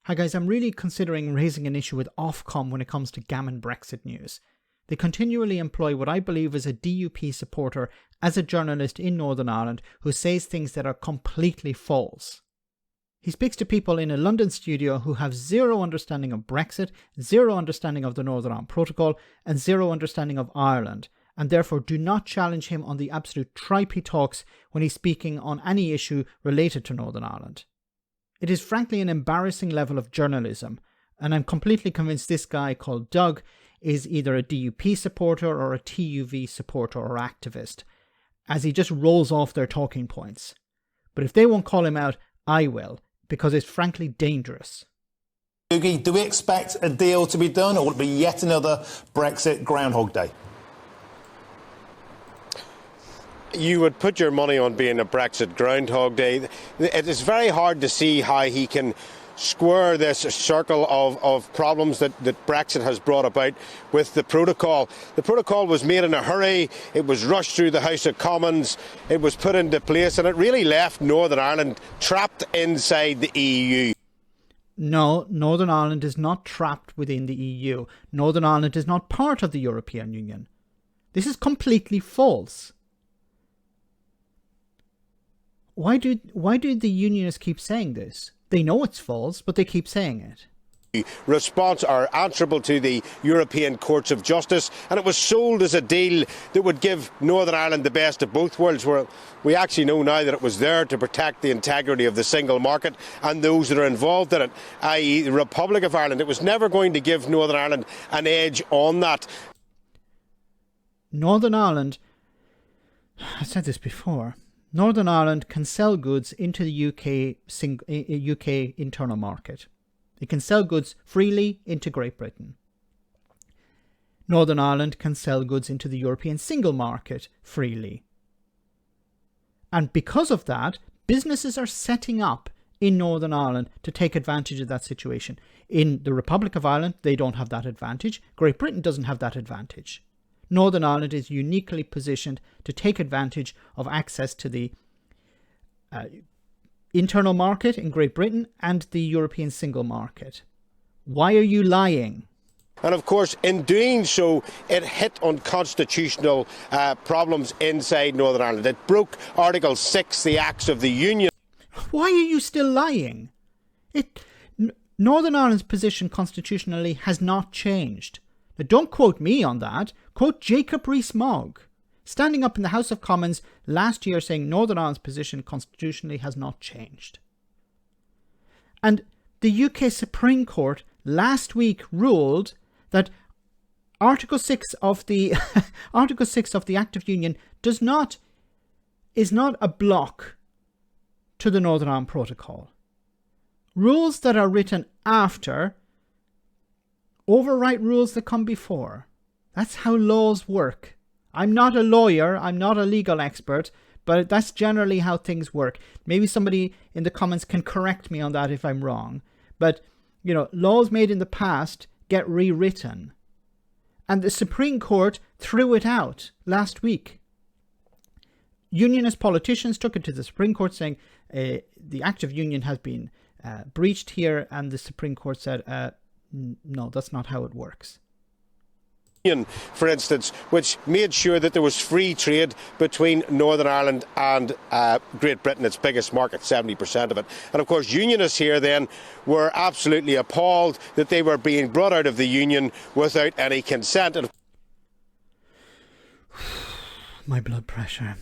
Hi guys, I'm really considering raising an issue with Ofcom when it comes to gammon Brexit news. They continually employ what I believe is a DUP supporter as a journalist in Northern Ireland who says things that are completely false. He speaks to people in a London studio who have zero understanding of Brexit, zero understanding of the Northern Ireland Protocol, and zero understanding of Ireland, and therefore do not challenge him on the absolute tripe he talks when he's speaking on any issue related to Northern Ireland. It is frankly an embarrassing level of journalism, and I'm completely convinced this guy called Doug is either a DUP supporter or a TUV supporter or activist, as he just rolls off their talking points. But if they won't call him out, I will, because it's frankly dangerous. Dougie, do we expect a deal to be done, or will it be yet another Brexit Groundhog Day? You would put your money on being a Brexit Groundhog Day. It is very hard to see how he can square this circle of problems that Brexit has brought about with the protocol. The protocol was made in a hurry, it was rushed through the House of Commons, it was put into place, and it really left Northern Ireland trapped inside the EU. No, Northern Ireland is not trapped within the EU. Northern Ireland is not part of the European Union. This is completely false. Why do the unionists keep saying this? They know it's false, but they keep saying it. Response are answerable to the European Courts of Justice, and it was sold as a deal that would give Northern Ireland the best of both worlds, where we actually know now that it was there to protect the integrity of the single market and those that are involved in it, i.e. the Republic of Ireland. It was never going to give Northern Ireland an edge on that. Northern Ireland, I said this before, Northern Ireland can sell goods into the UK internal market. It can sell goods freely into Great Britain. Northern Ireland can sell goods into the European single market freely. And because of that, businesses are setting up in Northern Ireland to take advantage of that situation. In the Republic of Ireland, they don't have that advantage. Great Britain doesn't have that advantage. Northern Ireland is uniquely positioned to take advantage of access to the internal market in Great Britain and the European single market. Why are you lying? And of course, in doing so, it hit on constitutional problems inside Northern Ireland. It broke Article 6, the Acts of the Union. Why are you still lying? Northern Ireland's position constitutionally has not changed. Now, don't quote me on that. Quote Jacob Rees-Mogg, standing up in the House of Commons last year saying Northern Ireland's position constitutionally has not changed. And the UK Supreme Court last week ruled that Article 6 of the Article 6 of the Act of Union is not a block to the Northern Ireland Protocol. Rules that are written after overwrite rules that come before. That's how laws work. I'm not a lawyer, I'm not a legal expert, but that's generally how things work. Maybe somebody in the comments can correct me on that if I'm wrong. But, laws made in the past get rewritten. And the Supreme Court threw it out last week. Unionist politicians took it to the Supreme Court saying the Act of Union has been breached here, and the Supreme Court said, no, that's not how it works. For instance, which made sure that there was free trade between Northern Ireland and Great Britain, its biggest market, 70% of it. And of course, unionists here then were absolutely appalled that they were being brought out of the union without any consent. My blood pressure.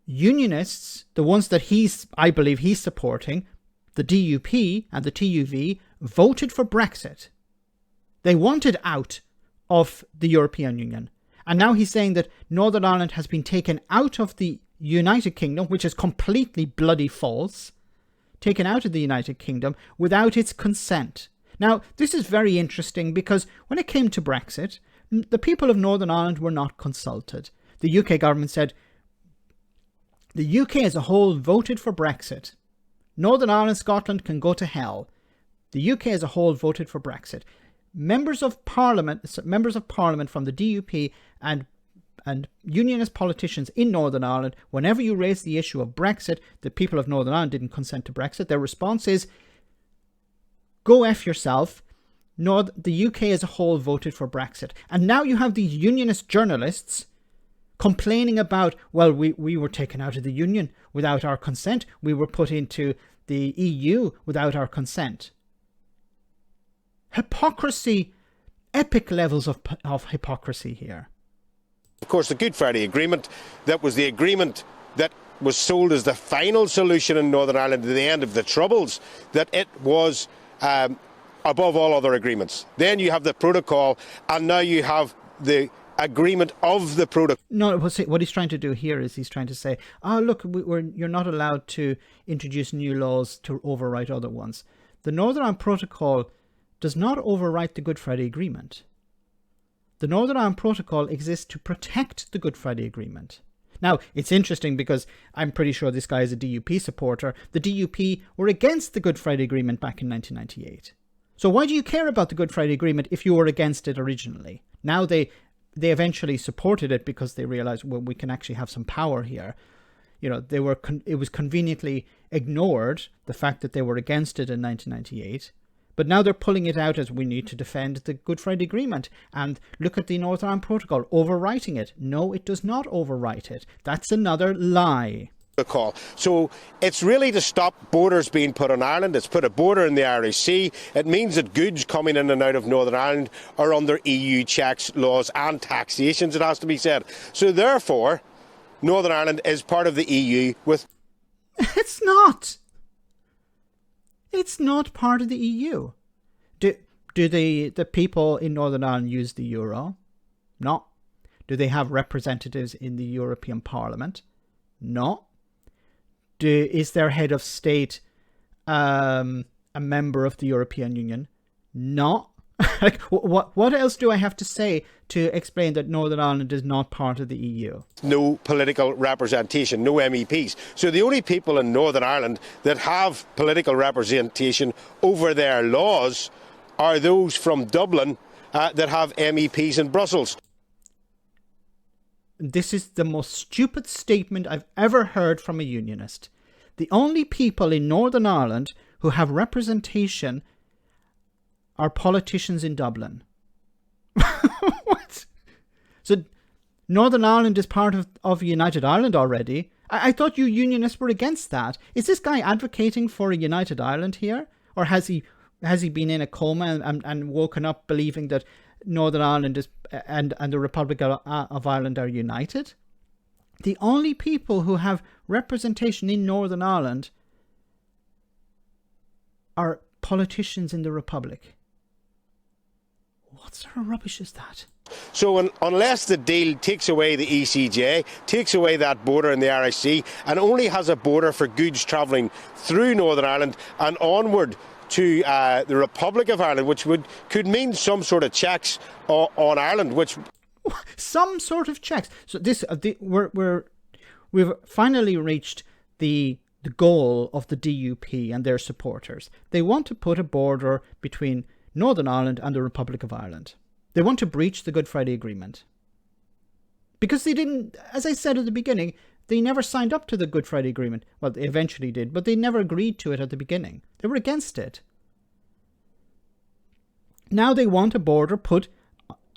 Unionists, the ones that I believe he's supporting, the DUP and the TUV, voted for Brexit. They wanted out of the European Union. And now he's saying that Northern Ireland has been taken out of the United Kingdom, which is completely bloody false, taken out of the United Kingdom without its consent. Now, this is very interesting because when it came to Brexit, the people of Northern Ireland were not consulted. The UK government said, the UK as a whole voted for Brexit. Northern Ireland, Scotland can go to hell. The UK as a whole voted for Brexit. Members of Parliament from the DUP and unionist politicians in Northern Ireland, whenever you raise the issue of Brexit, the people of Northern Ireland didn't consent to Brexit, their response is, go F yourself. The UK as a whole voted for Brexit. And now you have these unionist journalists complaining about, well, we were taken out of the Union without our consent. We were put into the EU without our consent. Hypocrisy, epic levels of hypocrisy here. Of course, the Good Friday Agreement, that was the agreement that was sold as the final solution in Northern Ireland at the end of the Troubles, that it was above all other agreements. Then you have the protocol, and now you have the agreement of the protocol. No, what he's trying to do here is he's trying to say, oh, look, you're not allowed to introduce new laws to overwrite other ones. The Northern Ireland Protocol does not overwrite the Good Friday Agreement. The Northern Ireland Protocol exists to protect the Good Friday Agreement. Now, it's interesting because I'm pretty sure this guy is a DUP supporter. The DUP were against the Good Friday Agreement back in 1998. So why do you care about the Good Friday Agreement if you were against it originally? Now they eventually supported it because they realized, well, we can actually have some power here. You know, it was conveniently ignored, the fact that they were against it in 1998. But now they're pulling it out as we need to defend the Good Friday Agreement. And look at the Northern Ireland Protocol, overwriting it. No, it does not overwrite it. That's another lie. Call. So it's really to stop borders being put on Ireland. It's put a border in the Irish Sea. It means that goods coming in and out of Northern Ireland are under EU checks, laws and taxations, it has to be said. So therefore, Northern Ireland is part of the EU with... It's not. It's not part of the EU. Do the people in Northern Ireland use the euro? No. Do they have representatives in the European Parliament? No. Is their head of state a member of the European Union? No. Like, what else do I have to say to explain that Northern Ireland is not part of the EU? No political representation, no MEPs. So the only people in Northern Ireland that have political representation over their laws are those from Dublin that have MEPs in Brussels. This is the most stupid statement I've ever heard from a unionist. The only people in Northern Ireland who have representation are politicians in Dublin. What? So Northern Ireland is part of United Ireland already? I thought you unionists were against that. Is this guy advocating for a United Ireland here? Or has he been in a coma and woken up believing that Northern Ireland is and the Republic of Ireland are united? The only people who have representation in Northern Ireland are politicians in the Republic. What sort of rubbish is that? So unless the deal takes away the ECJ, takes away that border in the Irish Sea, and only has a border for goods travelling through Northern Ireland and onward to the Republic of Ireland, which could mean some sort of checks on Ireland, which... Some sort of checks. So this we've finally reached the goal of the DUP and their supporters. They want to put a border between Northern Ireland and the Republic of Ireland. They want to breach the Good Friday Agreement. Because they didn't, as I said at the beginning, they never signed up to the Good Friday Agreement. Well, they eventually did, but they never agreed to it at the beginning. They were against it. Now they want a border put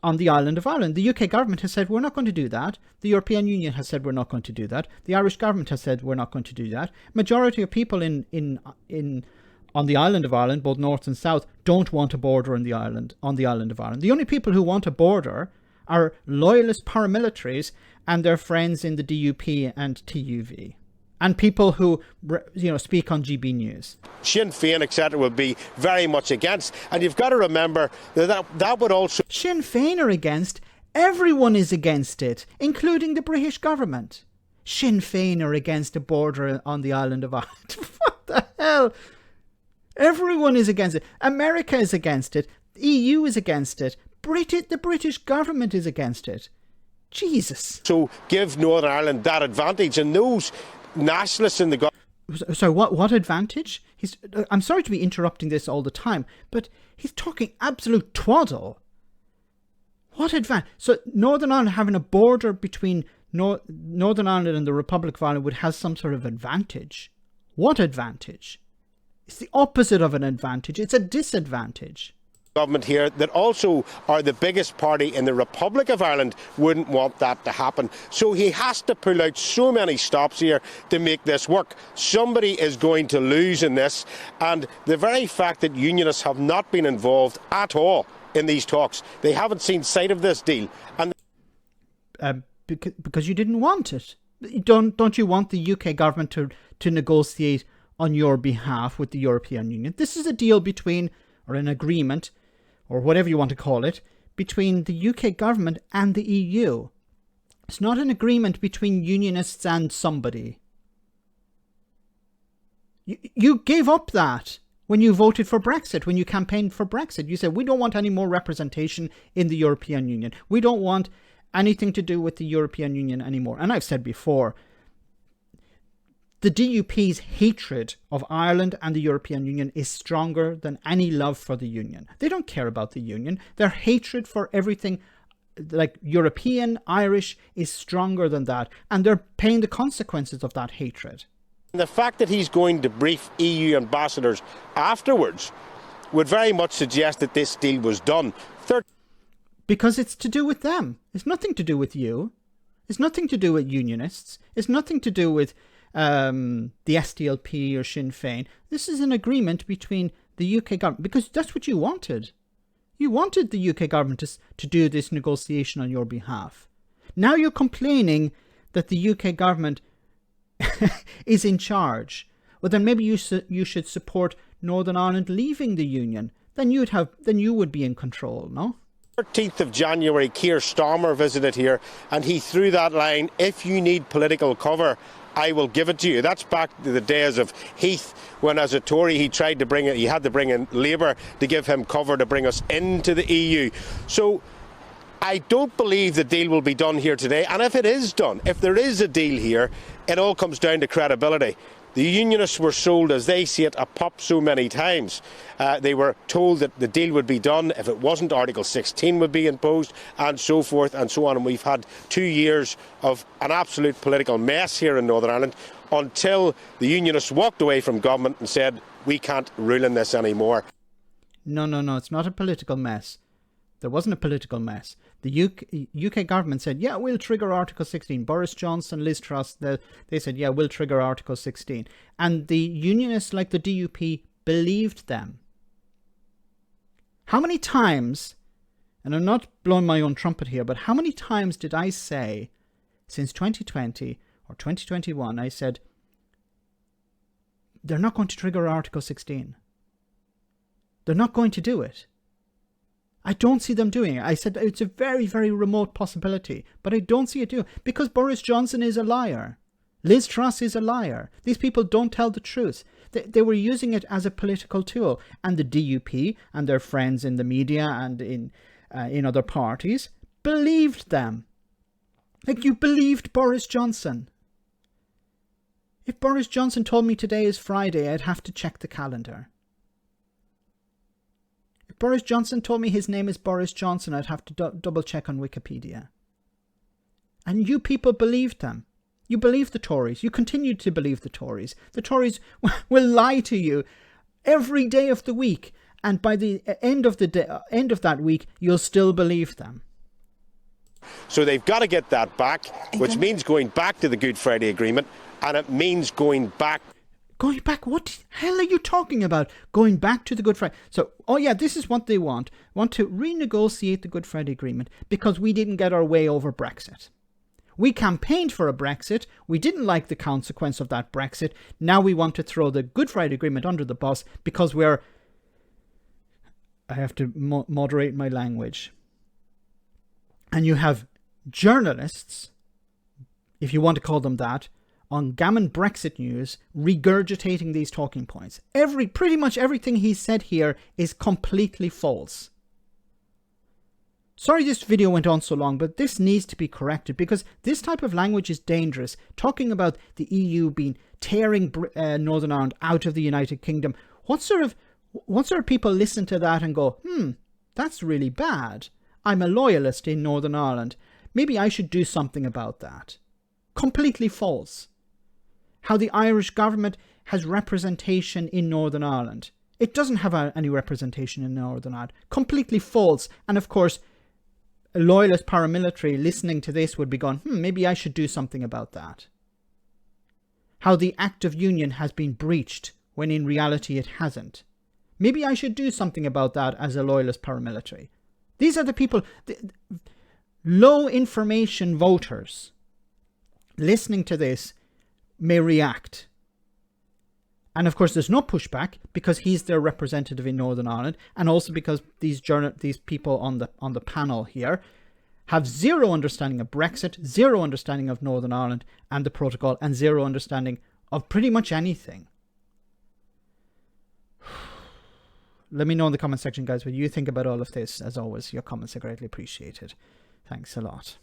on the island of Ireland. The UK government has said, we're not going to do that. The European Union has said, we're not going to do that. The Irish government has said, we're not going to do that. Majority of people on the island of Ireland, both north and south, don't want a border on the island of Ireland. The only people who want a border are loyalist paramilitaries and their friends in the DUP and TUV. And people who, speak on GB News. Sinn Féin, etc., will be very much against. And you've got to remember that would also... Sinn Féin are against. Everyone is against it, including the British government. Sinn Féin are against a border on the island of Ireland. What the hell? Everyone is against it. America is against it. The EU is against it. The British government is against it. Jesus. So give Northern Ireland that advantage, and those nationalists in the government... So what advantage? I'm sorry to be interrupting this all the time, but he's talking absolute twaddle. What advantage? So Northern Ireland having a border between Northern Ireland and the Republic of Ireland would have some sort of advantage. What advantage? It's the opposite of an advantage. It's a disadvantage. Government here that also are the biggest party in the Republic of Ireland wouldn't want that to happen. So he has to pull out so many stops here to make this work. Somebody is going to lose in this, and the very fact that unionists have not been involved at all in these talks, they haven't seen sight of this deal. And because you didn't want it. Don't you want the UK government to negotiate on your behalf with the European Union? This is a deal between, or an agreement, or whatever you want to call it, between the UK government and the EU. It's not an agreement between unionists and somebody. You gave up that when you voted for Brexit, when you campaigned for Brexit. You said, we don't want any more representation in the European Union. We don't want anything to do with the European Union anymore. And I've said before, the DUP's hatred of Ireland and the European Union is stronger than any love for the Union. They don't care about the Union. Their hatred for everything like European, Irish is stronger than that. And they're paying the consequences of that hatred. the fact that he's going to brief EU ambassadors afterwards would very much suggest that this deal was done. Because it's to do with them. It's nothing to do with you. It's nothing to do with unionists. It's nothing to do with the SDLP or Sinn Féin. This is an agreement between the UK government, because that's what you wanted. You wanted the UK government to do this negotiation on your behalf. Now you're complaining that the UK government is in charge. Well, then maybe you should support Northern Ireland leaving the Union. Then you would be in control, no? 13th of January, Keir Starmer visited here, and he threw that line, if you need political cover, I will give it to you. That's back to the days of Heath, when as a Tory he had to bring in Labour to give him cover to bring us into the EU. So I don't believe the deal will be done here today, and if it is done, if there is a deal here, it all comes down to credibility. The unionists were sold, as they see it, a pop so many times. They were told that the deal would be done. If it wasn't, Article 16 would be imposed, and so forth and so on. And we've had 2 years of an absolute political mess here in Northern Ireland until the unionists walked away from government and said, we can't rule in this anymore. No, it's not a political mess. There wasn't a political mess. The UK government said, yeah, we'll trigger Article 16. Boris Johnson, Liz Truss, they said, yeah, we'll trigger Article 16. And the unionists like the DUP believed them. How many times, and I'm not blowing my own trumpet here, but how many times did I say since 2020 or 2021, I said, they're not going to trigger Article 16. They're not going to do it. I don't see them doing it. I said it's a very, very remote possibility, but I don't see it doing it because Boris Johnson is a liar. Liz Truss is a liar. These people don't tell the truth. They were using it as a political tool, and the DUP and their friends in the media and in other parties believed them. Like, you believed Boris Johnson. If Boris Johnson told me today is Friday, I'd have to check the calendar. Boris Johnson told me his name is Boris Johnson, I'd have to double check on Wikipedia. And you people believed them. You believed the Tories. You continued to believe the Tories. The Tories will lie to you every day of the week, and by the end of that week, you'll still believe them. So they've got to get that back, which means going back to the Good Friday Agreement, and it means going back. Going back? What the hell are you talking about? Going back to the Good Friday. So, oh yeah, this is what they want. Want to renegotiate the Good Friday Agreement because we didn't get our way over Brexit. We campaigned for a Brexit. We didn't like the consequence of that Brexit. Now we want to throw the Good Friday Agreement under the bus because I have to moderate my language. And you have journalists, if you want to call them that, on Gammon Brexit News, regurgitating these talking points. Pretty much everything he said here is completely false. Sorry this video went on so long, but this needs to be corrected because this type of language is dangerous. Talking about the EU tearing Northern Ireland out of the United Kingdom. What sort of people listen to that and go, that's really bad. I'm a loyalist in Northern Ireland. Maybe I should do something about that. Completely false. How the Irish government has representation in Northern Ireland. It doesn't have any representation in Northern Ireland. Completely false. And of course, a loyalist paramilitary listening to this would be going, maybe I should do something about that. How the Act of Union has been breached when in reality it hasn't. Maybe I should do something about that as a loyalist paramilitary. These are the people, low information voters listening to this may react. And of course, there's no pushback because he's their representative in Northern Ireland, and also because these people on the panel here have zero understanding of Brexit, zero understanding of Northern Ireland and the protocol, and zero understanding of pretty much anything. Let me know in the comment section, guys, what you think about all of this. As always, your comments are greatly appreciated. Thanks a lot.